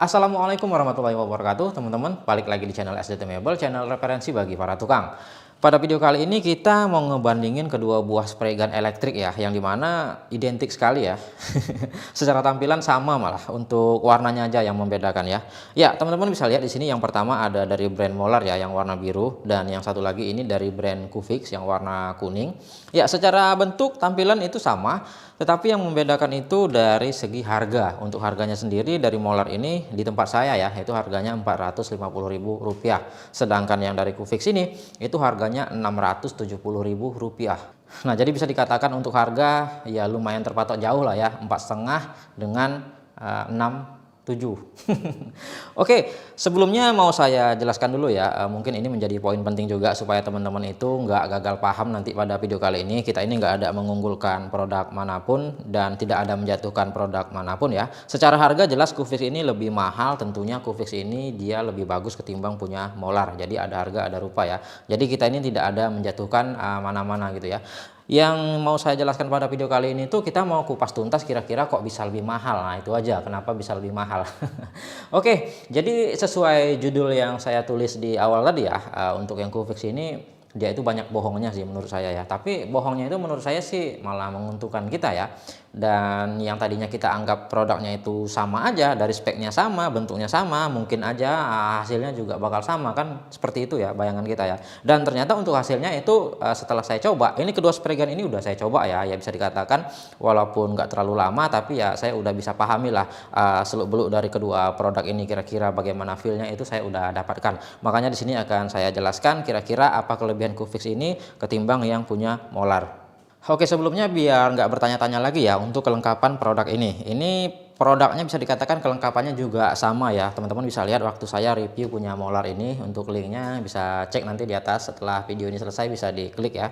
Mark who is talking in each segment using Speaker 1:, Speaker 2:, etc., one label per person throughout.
Speaker 1: Assalamualaikum warahmatullahi wabarakatuh, teman-teman. Balik lagi di channel SDT Mebel, channel referensi bagi para tukang. Pada video kali ini kita mau ngebandingin kedua buah spray gun elektrik ya, yang dimana identik sekali ya. Secara tampilan sama malah, untuk warnanya aja yang membedakan ya. Ya, teman-teman bisa lihat di sini yang pertama ada dari brand Molar ya, yang warna biru, dan yang satu lagi ini dari brand Kufix yang warna kuning. Ya, secara bentuk tampilan itu sama, tetapi yang membedakan itu dari segi harga. Untuk harganya sendiri dari Molar ini di tempat saya ya, itu harganya Rp450.000. Sedangkan yang dari Kufix ini itu harganya Rp670.000. Nah, jadi bisa dikatakan untuk harga ya lumayan terpatok jauh lah ya, 4,5 dengan 6,7. Oke, sebelumnya mau saya jelaskan dulu ya, mungkin ini menjadi poin penting juga supaya teman-teman itu nggak gagal paham nanti pada video kali ini. Kita ini nggak ada mengunggulkan produk manapun dan tidak ada menjatuhkan produk manapun ya. Secara harga jelas Kufix ini lebih mahal, tentunya Kufix ini dia lebih bagus ketimbang punya Molar. Jadi ada harga ada rupa ya. Jadi kita ini tidak ada menjatuhkan mana-mana gitu ya. Yang mau saya jelaskan pada video kali ini tuh kita mau kupas tuntas kira-kira kok bisa lebih mahal. Nah, itu aja kenapa bisa lebih mahal. Oke, jadi sesuai judul yang saya tulis di awal tadi ya, untuk yang Kufix ini dia itu banyak bohongnya sih menurut saya ya. Tapi bohongnya itu menurut saya sih malah menguntungkan kita ya. Dan yang tadinya kita anggap produknya itu sama aja, dari speknya sama, bentuknya sama, mungkin aja hasilnya juga bakal sama kan, seperti itu ya bayangan kita ya. Dan ternyata untuk hasilnya itu setelah saya coba, ini kedua spray gun ini udah saya coba ya, bisa dikatakan walaupun nggak terlalu lama tapi ya saya udah bisa pahami lah seluk-beluk dari kedua produk ini kira-kira bagaimana feel-nya itu saya udah dapatkan. Makanya di sini akan saya jelaskan kira-kira apa kelebihan Kufix ini ketimbang yang punya Molar. Oke, sebelumnya biar nggak bertanya-tanya lagi ya untuk kelengkapan produk ini. Ini produknya bisa dikatakan kelengkapannya juga sama ya. Teman-teman bisa lihat waktu saya review punya Molar ini, untuk linknya bisa cek nanti di atas setelah video ini selesai, bisa diklik ya.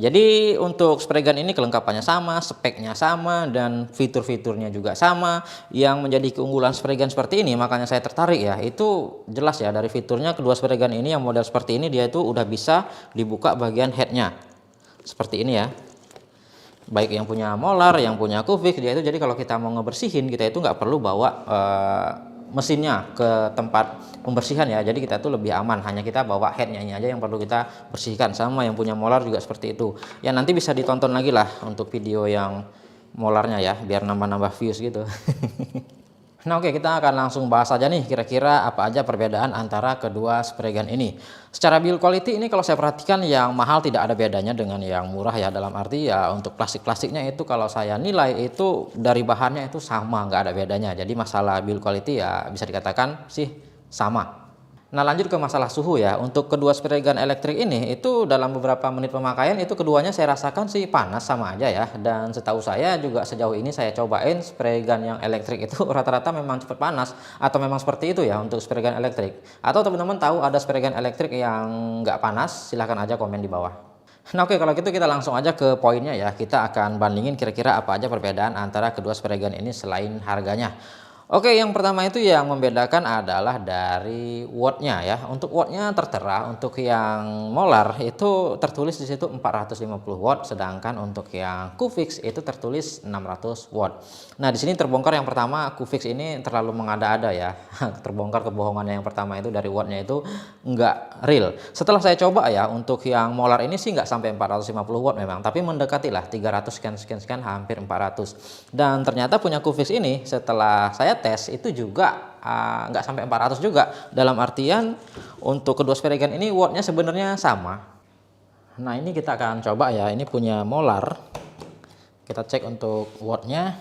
Speaker 1: Jadi untuk spray gun ini kelengkapannya sama, speknya sama, dan fitur-fiturnya juga sama. Yang menjadi keunggulan spray gun seperti ini, makanya saya tertarik ya, itu jelas ya dari fiturnya. Kedua spray gun ini yang model seperti ini dia itu udah bisa dibuka bagian headnya. Seperti ini ya. Baik yang punya Molar, yang punya Kufix dia itu, jadi kalau kita mau ngebersihin kita itu nggak perlu bawa mesinnya ke tempat pembersihan ya. Jadi kita tuh lebih aman, hanya kita bawa headnya ini aja yang perlu kita bersihkan. Sama yang punya Molar juga seperti itu ya. Nanti bisa ditonton lagi lah untuk video yang Molarnya ya, biar nambah-nambah views gitu. Nah, oke, kita akan langsung bahas aja nih kira-kira apa aja perbedaan antara kedua spray gun ini. Secara build quality ini kalau saya perhatikan yang mahal tidak ada bedanya dengan yang murah ya, dalam arti ya untuk plastik-plastiknya itu kalau saya nilai itu dari bahannya itu sama, nggak ada bedanya. Jadi masalah build quality ya bisa dikatakan sih sama. Nah, lanjut ke masalah suhu ya. Untuk kedua spray gun elektrik ini itu dalam beberapa menit pemakaian itu keduanya saya rasakan sih panas sama aja ya. Dan setahu saya juga sejauh ini saya cobain spray gun yang elektrik itu rata-rata memang cepat panas, atau memang seperti itu ya untuk spray gun elektrik. Atau teman-teman tahu ada spray gun elektrik yang nggak panas, silahkan aja komen di bawah. Nah, oke, kalau gitu kita langsung aja ke poinnya ya. Kita akan bandingin kira-kira apa aja perbedaan antara kedua spray gun ini selain harganya. Oke, yang pertama itu yang membedakan adalah dari wattnya ya. Untuk wattnya tertera, untuk yang Molar itu tertulis di situ 450 watt, sedangkan untuk yang Kufix itu tertulis 600 watt. Nah, di sini terbongkar yang pertama, Kufix ini terlalu mengada-ada ya. Terbongkar kebohongannya yang pertama itu dari wattnya itu nggak real. Setelah saya coba ya, untuk yang Molar ini sih nggak sampai 450 watt memang, tapi mendekati lah 300 sekian hampir 400. Dan ternyata punya Kufix ini setelah saya tes itu juga nggak sampai 400 juga, dalam artian untuk kedua spray gun ini wattnya sebenarnya sama. Nah, ini kita akan coba ya, ini punya Molar, kita cek untuk wattnya.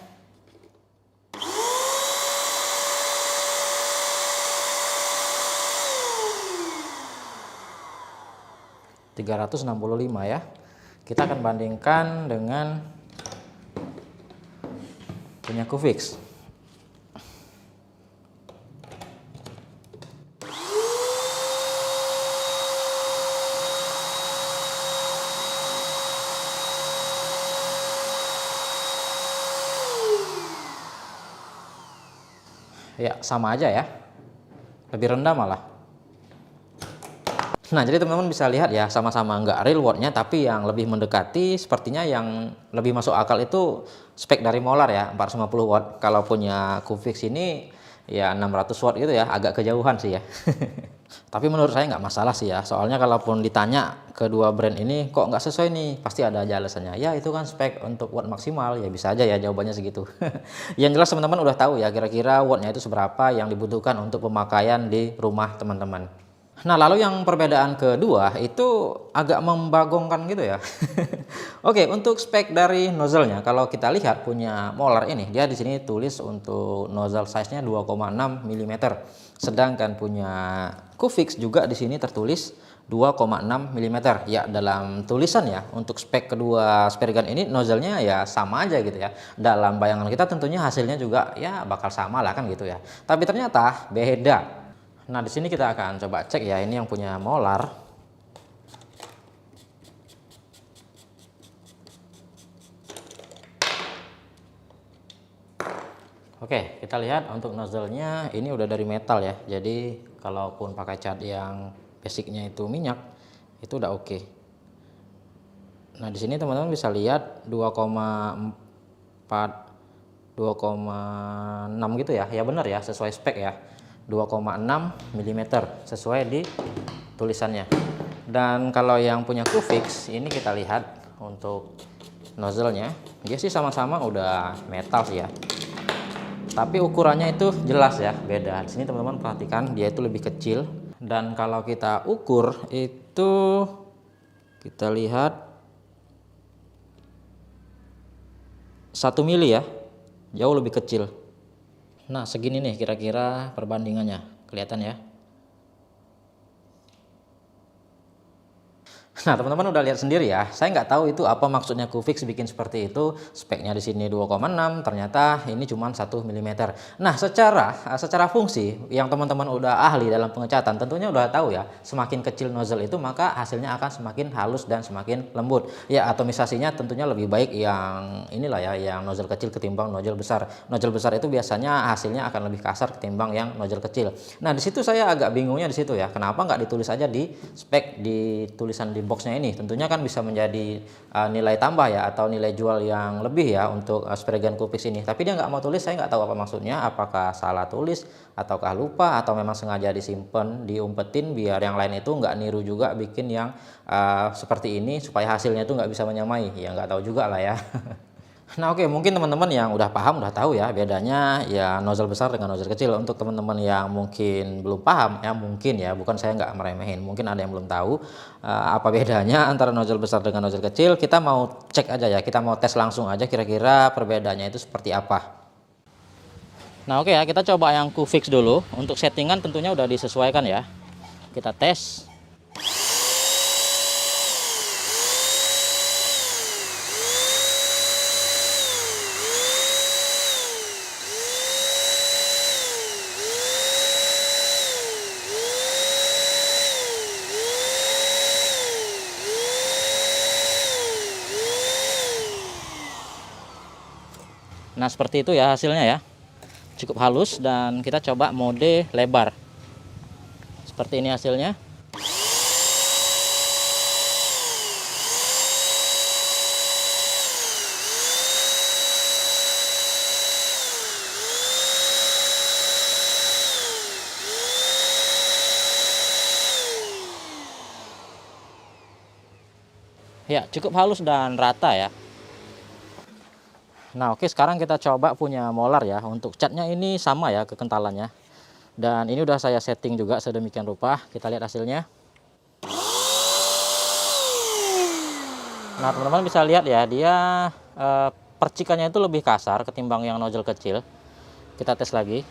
Speaker 1: ...365 ya. Kita akan bandingkan dengan punya Kufix. Ya, sama aja ya, lebih rendah malah. Nah, jadi teman-teman bisa lihat ya, sama-sama nggak real wattnya, tapi yang lebih mendekati sepertinya yang lebih masuk akal itu spek dari Molar ya, 450 watt. Kalau punya Kufix ini ya 600 watt gitu ya, agak kejauhan sih ya. Tapi menurut saya nggak masalah sih ya, soalnya kalaupun ditanya kedua brand ini kok nggak sesuai nih, pasti ada aja alasannya. Ya itu kan spek untuk watt maksimal, ya bisa aja ya jawabannya segitu. Yang jelas teman-teman udah tahu ya kira-kira wattnya itu seberapa yang dibutuhkan untuk pemakaian di rumah teman-teman. Nah, lalu yang perbedaan kedua itu agak membagongkan gitu ya. Oke, untuk spek dari nozzle-nya, kalau kita lihat punya Molar ini, dia di sini tulis untuk nozzle size-nya 2,6 mm. Sedangkan punya Qfix juga di sini tertulis 2,6 mm. Ya, dalam tulisan ya, untuk spek kedua spray gun ini nozzle-nya ya sama aja gitu ya. Dalam bayangan kita tentunya hasilnya juga ya bakal sama lah kan gitu ya. Tapi ternyata beda. Nah, di sini kita akan coba cek ya, ini yang punya Molar. Oke, kita lihat untuk nozzle-nya ini udah dari metal ya. Jadi, kalaupun pakai cat yang basicnya itu minyak, itu udah oke. Nah, di sini teman-teman bisa lihat 2,4 2,6 gitu ya. Ya benar ya, sesuai spek ya. 2,6 mm sesuai di tulisannya. Dan kalau yang punya Qfix ini kita lihat untuk nozzle-nya, dia sih sama-sama udah metal sih ya. Tapi ukurannya itu jelas ya, beda. Di sini teman-teman perhatikan dia itu lebih kecil, dan kalau kita ukur itu kita lihat 1 mili ya. Jauh lebih kecil. Nah, segini nih kira-kira perbandingannya, kelihatan ya. Nah, teman-teman udah lihat sendiri ya. Saya nggak tahu itu apa maksudnya Qfix bikin seperti itu. Speknya di sini 2,6, ternyata ini cuma 1 mm. Nah, secara fungsi yang teman-teman udah ahli dalam pengecatan, tentunya udah tahu ya, semakin kecil nozzle itu maka hasilnya akan semakin halus dan semakin lembut. Ya, atomisasinya tentunya lebih baik yang inilah ya, yang nozzle kecil ketimbang nozzle besar. Nozzle besar itu biasanya hasilnya akan lebih kasar ketimbang yang nozzle kecil. Nah, di situ saya agak bingungnya di situ ya. Kenapa nggak ditulis aja di spek, di tulisan di boxnya ini? Tentunya kan bisa menjadi nilai tambah ya, atau nilai jual yang lebih ya untuk spray gun Qfix ini. Tapi dia nggak mau tulis, saya nggak tahu apa maksudnya. Apakah salah tulis, ataukah lupa, atau memang sengaja disimpan, diumpetin biar yang lain itu nggak niru juga bikin yang seperti ini supaya hasilnya itu nggak bisa menyamai. Ya nggak tahu juga lah ya. Nah, oke, mungkin teman-teman yang udah paham udah tahu ya bedanya ya nozzle besar dengan nozzle kecil. Untuk teman-teman yang mungkin belum paham ya, mungkin ya, bukan saya nggak meremehin, mungkin ada yang belum tahu apa bedanya antara nozzle besar dengan nozzle kecil. Kita mau cek aja ya, kita mau tes langsung aja kira-kira perbedaannya itu seperti apa. Nah, oke ya, kita coba yang Qfix dulu. Untuk settingan tentunya udah disesuaikan ya. Kita tes. Nah, seperti itu ya hasilnya ya. Cukup halus, dan kita coba mode lebar. Seperti ini hasilnya. Ya, cukup halus dan rata ya. Nah, oke, sekarang kita coba punya Molar ya. Untuk catnya ini sama ya kekentalannya. Dan ini udah saya setting juga sedemikian rupa. Kita lihat hasilnya. Nah, teman-teman bisa lihat ya, dia percikannya itu lebih kasar ketimbang yang nozzle kecil. Kita tes lagi.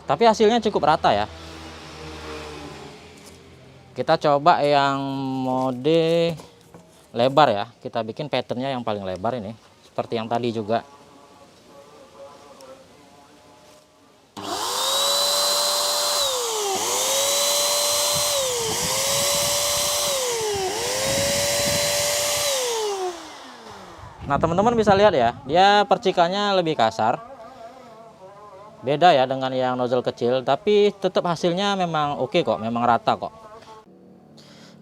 Speaker 1: Tapi hasilnya cukup rata ya. Kita coba yang mode lebar ya. Kita bikin patternnya yang paling lebar ini. Seperti yang tadi juga. Nah teman-teman bisa lihat ya, dia percikannya lebih kasar, beda ya dengan yang nozzle kecil, tapi tetap hasilnya memang oke kok, memang rata kok.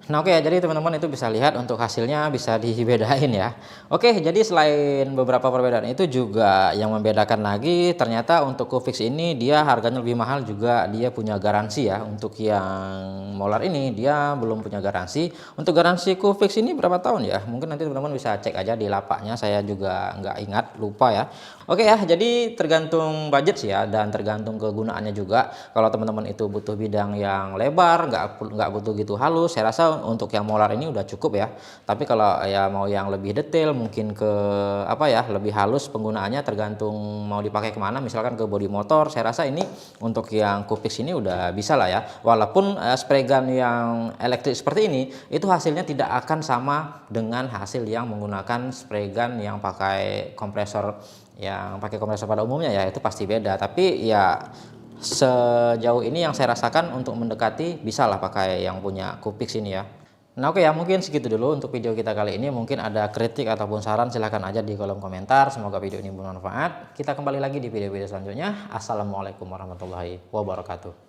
Speaker 1: Nah oke ya, jadi teman-teman itu bisa lihat untuk hasilnya bisa dibedain ya. Oke, jadi selain beberapa perbedaan itu juga yang membedakan lagi ternyata untuk Cufix ini dia harganya lebih mahal, juga dia punya garansi ya. Untuk yang molar ini dia belum punya garansi. Untuk garansi Cufix ini berapa tahun ya? Mungkin nanti teman-teman bisa cek aja di lapaknya, saya juga nggak ingat, lupa ya. Oke ya, jadi tergantung budget sih ya, dan tergantung kegunaannya juga. Kalau teman-teman itu butuh bidang yang lebar, nggak butuh gitu halus, saya rasa untuk yang molar ini udah cukup ya. Tapi kalau ya mau yang lebih detail, mungkin ke apa ya, lebih halus penggunaannya, tergantung mau dipakai kemana. Misalkan ke bodi motor, saya rasa ini untuk yang Cufix ini udah bisa lah ya. Walaupun spray gun yang elektrik seperti ini, itu hasilnya tidak akan sama dengan hasil yang menggunakan spray gun yang pakai kompresor pada umumnya ya, itu pasti beda. Tapi ya sejauh ini yang saya rasakan untuk mendekati bisa lah pakai yang punya Cufix ini ya. Nah oke ya, mungkin segitu dulu untuk video kita kali ini. Mungkin ada kritik ataupun saran, silahkan aja di kolom komentar. Semoga video ini bermanfaat. Kita kembali lagi di video-video selanjutnya. Assalamualaikum warahmatullahi wabarakatuh.